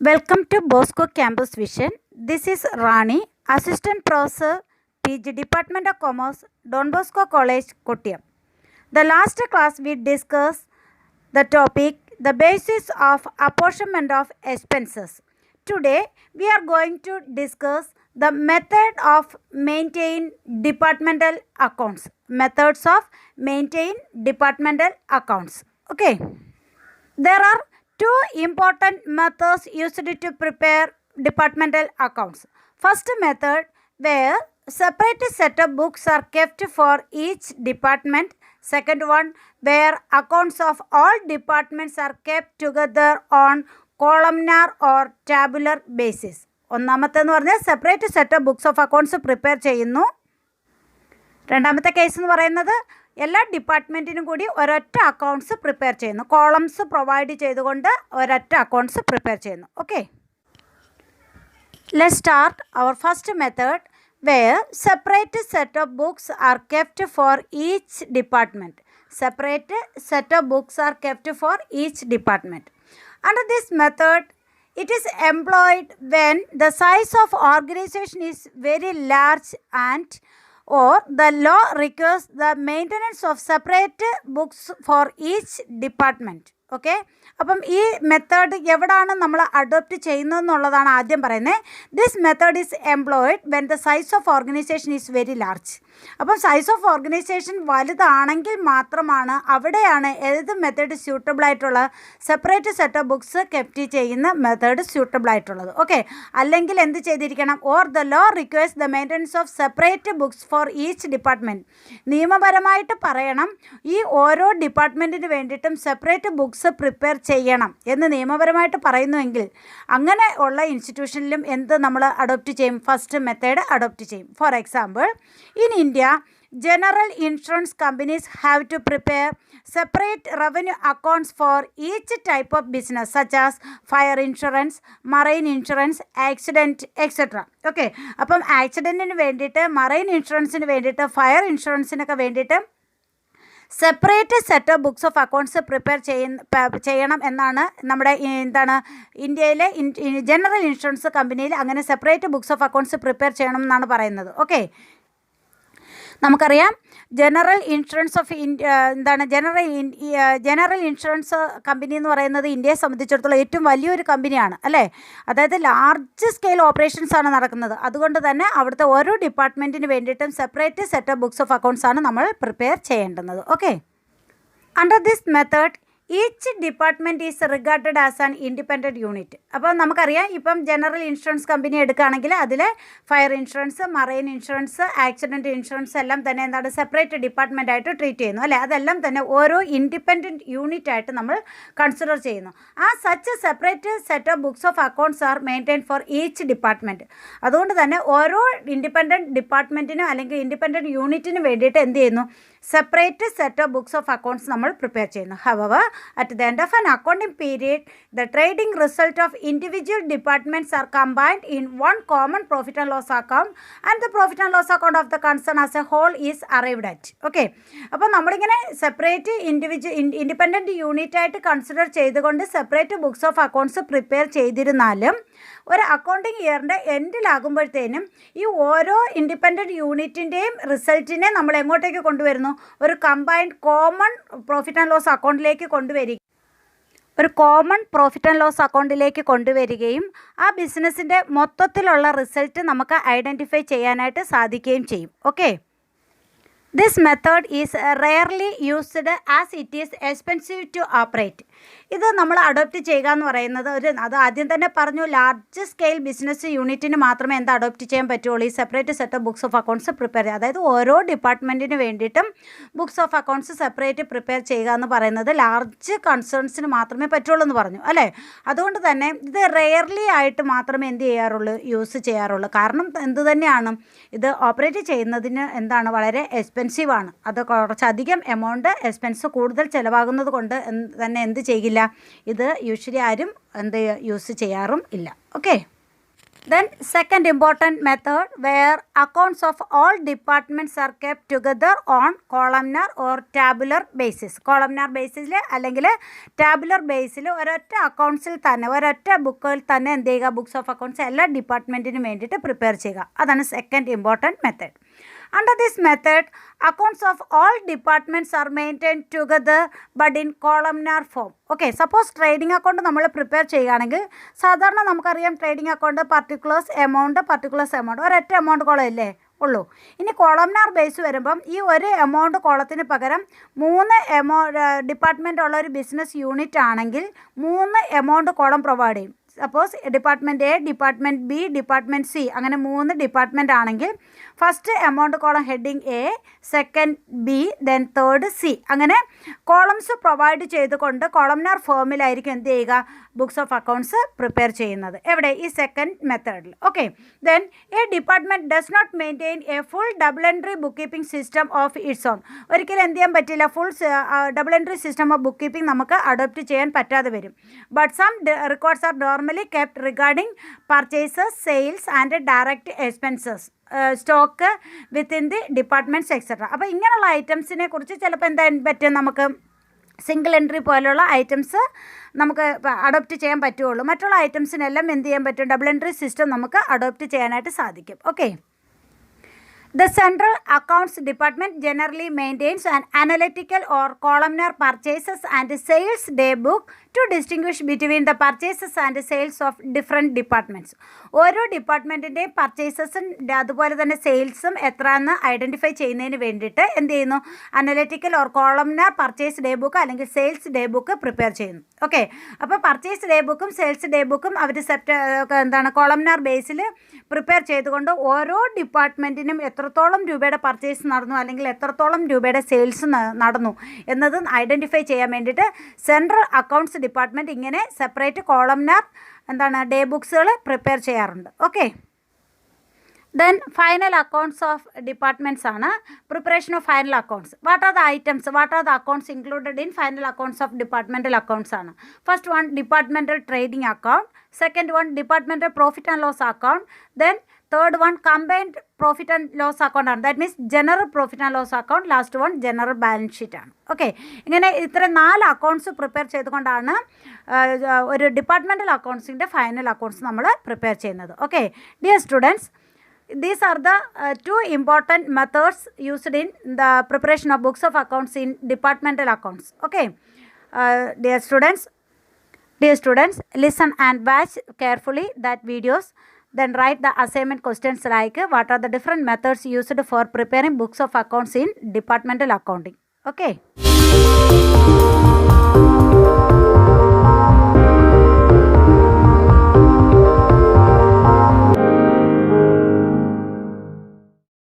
Welcome to Bosco Campus Vision. This is Rani, Assistant Professor, PG Department of Commerce, Don Bosco College, Kottayam. The last class we discussed the topic, the basis of apportionment of expenses. Today we are going to discuss the method of maintain departmental accounts. Methods of maintain departmental accounts. Okay. There are two important methods used to prepare departmental accounts. First method, where separate set of books are kept for each department. Second one, where accounts of all departments are kept together on columnar or tabular basis. ഒന്നാമത്തെന്ന് പറഞ്ഞാൽ separate set of books of accounts prepare ചെയ്യുന്നു. രണ്ടാമത്തെ case എന്ന് പറയുന്നത് എല്ലാ ഡിപ്പാർട്ട്മെൻറ്റിനും കൂടി ഒരൊറ്റ അക്കൗണ്ട്സ് പ്രിപ്പയർ ചെയ്യുന്നു. കോളംസ് പ്രൊവൈഡ് ചെയ്തുകൊണ്ട് ഒരൊറ്റ അക്കൗണ്ട്സ് പ്രിപ്പയർ ചെയ്യുന്നു. Okay, let's start our first method, where separate set of books are kept for each department. Separate set of books are kept for each department. Under this method, it is employed when the size of organization is very large and or the law requires the maintenance of separate books for each department. Okay, അപ്പം ഈ method എവിടെയാണ് നമ്മൾ adopt ചെയ്യുന്നതെന്നുള്ളതാണ് ആദ്യം പറയുന്നത്. This method is employed when the size of organisation is very large. അപ്പം size of organisation വലുതാണെങ്കിൽ മാത്രമാണ് അവിടെയാണ് ഏത് മെത്തേഡ് സ്യൂട്ടബിൾ ആയിട്ടുള്ള separate set of books kept ചെയ്യുന്ന മെത്തേഡ് സ്യൂട്ടബിൾ ആയിട്ടുള്ളത്. ഓക്കെ, അല്ലെങ്കിൽ എന്ത് ചെയ്തിരിക്കണം, or the law requires the maintenance of separate books for each department. നിയമപരമായിട്ട് പറയണം, ഈ ഓരോ ഡിപ്പാർട്ട്മെൻറ്റിന് വേണ്ടിയിട്ടും സെപ്പറേറ്റ് ബുക്സ് പ്രിപ്പയർ ചെയ്യണം എന്ന് നിയമപരമായിട്ട് പറയുന്നുവെങ്കിൽ അങ്ങനെ ഉള്ള ഇൻസ്റ്റിറ്റ്യൂഷനിലും എന്ത് നമ്മൾ അഡോപ്റ്റ് ചെയ്യും, ഫസ്റ്റ് മെത്തേഡ് അഡോപ്റ്റ് ചെയ്യും. For example, in India general insurance companies have to prepare separate revenue accounts for each type of business such as fire insurance, marine insurance, accident, etc. Okay, അപ്പം ആക്സിഡൻറ്റിന് വേണ്ടിയിട്ട്, marine ഇൻഷുറൻസിന് വേണ്ടിയിട്ട്, fire ഇൻഷുറൻസിനൊക്കെ വേണ്ടിയിട്ട് separate set of books of accounts prepare ചെയ്യണം എന്നാണ് നമ്മുടെ ഇന്ത്യയിലെ general insurance കമ്പനിയിൽ അങ്ങനെ separate books of accounts prepare ചെയ്യണം എന്നാണ് പറയുന്നത്. ഓക്കെ, നമുക്കറിയാം general insurance of general insurance company എന്ന് പറയുന്നത് ഇന്ത്യയെ സംബന്ധിച്ചിടത്തോളം ഏറ്റവും വലിയൊരു കമ്പനിയാണ് അല്ലേ. അതായത് ലാർജ് സ്കെയിൽ ഓപ്പറേഷൻസ് ആണ് നടക്കുന്നത്. അതുകൊണ്ട് തന്നെ അവിടുത്തെ ഓരോ ഡിപ്പാർട്ട്മെൻറ്റിന് വേണ്ടിയിട്ടും separate set of books of accounts ആണ് നമ്മൾ പ്രിപ്പയർ ചെയ്യേണ്ടുന്നത്. Okay, under this method each department is regarded as an independent unit. അപ്പോൾ നമുക്കറിയാം, ഇപ്പം ജനറൽ ഇൻഷുറൻസ് കമ്പനി എടുക്കുകയാണെങ്കിൽ അതിൽ fire insurance, marine insurance, accident insurance എല്ലാം തന്നെ എന്താണ് സെപ്പറേറ്റ് ഡിപ്പാർട്ട്മെൻ്റ് ആയിട്ട് ട്രീറ്റ് ചെയ്യുന്നു അല്ലേ. അതെല്ലാം തന്നെ ഓരോ ഇൻഡിപെൻഡൻറ്റ് യൂണിറ്റ് ആയിട്ട് നമ്മൾ കൺസിഡർ ചെയ്യുന്നു. ആ such separate set of books of accounts R maintain four each department. അതുകൊണ്ട് തന്നെ ഓരോ ഇൻഡിപെൻഡൻറ്റ് ഡിപ്പാർട്ട്മെൻറ്റിനും അല്ലെങ്കിൽ ഇൻഡിപെൻഡൻറ്റ് യൂണിറ്റിനും വേണ്ടിയിട്ട് എന്ത് ചെയ്യുന്നു, separate set of books of accounts നമ്മൾ പ്രിപ്പയർ ചെയ്യുന്നു. However, at the end of an accounting period, the trading result of individual departments are combined in one common profit and loss account and the profit and loss account of the concern as a whole is arrived at. Okay, അപ്പോൾ നമ്മളിങ്ങനെ separate independent unit ആയിട്ട് consider ചെയ്തുകൊണ്ട് separate books of accounts prepare ചെയ്തിരുന്നാലും ഒരു accounting ഇയറിൻ്റെ എൻഡിലാകുമ്പോഴത്തേനും ഈ ഓരോ independent യൂണിറ്റിൻ്റെയും റിസൾട്ടിനെ നമ്മൾ എങ്ങോട്ടേക്ക് കൊണ്ടുവരുന്നു, ഒരു combined common profit and loss അക്കൗണ്ടിലേക്ക് ഒരു കോമൺ പ്രോഫിറ്റ് ആൻഡ് ലോസ് അക്കൗണ്ടിലേക്ക് കൊണ്ടുവരികയും ആ ബിസിനസ്സിൻ്റെ മൊത്തത്തിലുള്ള റിസൾട്ട് നമുക്ക് ഐഡൻറ്റിഫൈ ചെയ്യാനായിട്ട് സാധിക്കുകയും ചെയ്യും. Okay, this method is rarely used as it is expensive to operate. ഇത് നമ്മൾ അഡോപ്റ്റ് ചെയ്യുക എന്ന് പറയുന്നത് അത് ആദ്യം തന്നെ പറഞ്ഞു, ലാർജ് സ്കെയിൽ ബിസിനസ് യൂണിറ്റിന് മാത്രമേ എന്താ അഡോപ്റ്റ് ചെയ്യാൻ പറ്റുള്ളൂ, ഈ separate set of books of accounts prepare ചെയ്യുക. അതായത് ഓരോ ഡിപ്പാർട്ട്മെൻറ്റിന് വേണ്ടിയിട്ടും books of accounts separate prepare ചെയ്യുക എന്ന് പറയുന്നത് ലാർജ് കൺസേൺസിന് മാത്രമേ പറ്റുള്ളൂ എന്ന് പറഞ്ഞു അല്ലേ. അതുകൊണ്ട് തന്നെ ഇത് റെയർലി ആയിട്ട് മാത്രമേ എന്ത് ചെയ്യാറുള്ളൂ, യൂസ് ചെയ്യാറുള്ളൂ. കാരണം എന്ത് തന്നെയാണ്, ഇത് ഓപ്പറേറ്റ് ചെയ്യുന്നതിന് എന്താണ് വളരെ എക്സ്പെൻസീവാണ്. അത് കുറച്ചധികം എമൗണ്ട് എക്സ്പെൻസ് കൂടുതൽ ചിലവാകുന്നത് കൊണ്ട് തന്നെ എന്ത് ചെയ്യില്ല, ഇത് യൂഷ്വലി ആരും യൂസ് ചെയ്യാറും ഇല്ല. Okay, Then second important method where accounts of all departments are kept together on columnar or tabular basis. Columnar basis അല്ലെങ്കിൽ ടാബുലർ ബേസിൽ ഒരൊറ്റ അക്കൗണ്ട്സിൽ തന്നെ ഒരൊറ്റ ബുക്കുകളിൽ തന്നെ എന്ത് ചെയ്യുക, ബുക്സ് ഓഫ് അക്കൗണ്ട്സ് എല്ലാ ഡിപ്പാർട്ട്മെൻറ്റിനും വേണ്ടിയിട്ട് പ്രിപ്പയർ ചെയ്യുക. അതാണ് second important method. Under this method, accounts of all departments are maintained together but in columnar form. Okay, suppose trading account നമ്മൾ പ്രിപ്പയർ ചെയ്യുകയാണെങ്കിൽ സാധാരണ നമുക്കറിയാം ട്രേഡിംഗ് അക്കൗണ്ട് പർട്ടിക്കുലേഴ്സ് എമൗണ്ട് ഒരൊറ്റ എമൗണ്ട് കോളം അല്ലേ ഉള്ളൂ. ഇനി കോളംനാർ ബേസ് വരുമ്പം ഈ ഒരു എമൗണ്ട് കോളത്തിന് പകരം 3 ഡിപ്പാർട്ട്മെൻ്റ് ഉള്ള ഒരു ബിസിനസ് യൂണിറ്റ് ആണെങ്കിൽ 3 എമൗണ്ട് കോളം പ്രൊവൈഡ് ചെയ്യും. Suppose department A, department B, department C അങ്ങനെ 3 ഡിപ്പാർട്ട്മെൻ്റ് ആണെങ്കിൽ first amount column heading A, second B, then third C, അങ്ങനെ കോളംസ് പ്രൊവൈഡ് ചെയ്തുകൊണ്ട് കോളംനാർ ഫോമിലായിരിക്കും എന്ത് ചെയ്യുക, ബുക്സ് ഓഫ് അക്കൗണ്ട്സ് പ്രിപ്പയർ ചെയ്യുന്നത്. എവിടെ? ഈ സെക്കൻഡ് മെത്തേഡിൽ. Okay, then a department does not maintain a full double entry book keeping system of its own. ഒരിക്കലും എന്ത് ചെയ്യാൻ പറ്റില്ല, full double entry system of book keeping നമുക്ക് അഡോപ്റ്റ് ചെയ്യാൻ പറ്റാതെ വരും. But some records are normally kept regarding purchases, sales and direct expenses, stock within the departments etcetera. അപ്പോൾ ഇങ്ങനെയുള്ള ഐറ്റംസിനെ കുറിച്ച് ചിലപ്പോൾ എന്താ പറ്റും, നമുക്ക് സിംഗിൾ എൻട്രി പോലുള്ള ഐറ്റംസ് നമുക്ക് അഡോപ്റ്റ് ചെയ്യാൻ പറ്റുള്ളൂ. മറ്റുള്ള ഐറ്റംസിനെല്ലാം എന്ത് ചെയ്യാൻ പറ്റും, ഡബിൾ എൻട്രി സിസ്റ്റം നമുക്ക് അഡോപ്റ്റ് ചെയ്യാനായിട്ട് സാധിക്കും. Okay, the central accounts department generally maintains an analytical or columnar purchases and sales day book to distinguish between the purchases and sales of different departments. ഓരോ ഡിപ്പാർട്ട്മെൻറ്റിൻ്റെയും പർച്ചേസസും അതുപോലെ തന്നെ സെയിൽസും എത്രയെന്ന് ഐഡൻറ്റിഫൈ ചെയ്യുന്നതിന് വേണ്ടിയിട്ട് എന്ത് ചെയ്യുന്നു, analytical or columnar purchase day book അല്ലെങ്കിൽ sales day book prepare ചെയ്യുന്നു. ഓക്കെ, അപ്പോൾ പർച്ചേസ് ഡേ ബുക്കും സെയിൽസ് ഡേ ബുക്കും അവർ കോളംനാർ ബേസിൽ പ്രിപ്പയർ ചെയ്തുകൊണ്ട് ഓരോ ഡിപ്പാർട്ട്മെൻറ്റിനും എത്രത്തോളം രൂപയുടെ പർച്ചേസ് നടന്നു അല്ലെങ്കിൽ എത്രത്തോളം രൂപയുടെ സെയിൽസ് നടന്നു എന്നത് ഐഡൻറ്റിഫൈ ചെയ്യാൻ വേണ്ടിയിട്ട് സെൻട്രൽ അക്കൗണ്ട്സ് ഡിപ്പാർട്ട്മെൻറ്റ് ഇങ്ങനെ സെപ്പറേറ്റ് കോളംനാർ ഡേ ബുക്സുകൾ പ്രിപ്പയർ ചെയ്യാറുണ്ട്. Okay, then final accounts of departments ആണ് preparation of final accounts. What are the accounts included in final accounts of departmental accounts ആണ്. First one departmental trading account, second one departmental profit and loss account, then third one combined profit and loss account ആണ്. That means general profit and loss account, last one general balance sheet ആണ്. Okay, ഇങ്ങനെ ഇത്ര 4 accounts prepare ചെയ്തുകൊണ്ടാണ് ഒരു departmental അക്കൗണ്ട്സിൻ്റെ final accounts നമ്മൾ prepare ചെയ്യുന്നത്. Okay, dear students, these are the 2 important methods used in the preparation of books of accounts in departmental accounts. Okay, dear students, listen and watch carefully that videos. Then write the assignment questions like what are the different methods used for preparing books of accounts in departmental accounting. Okay.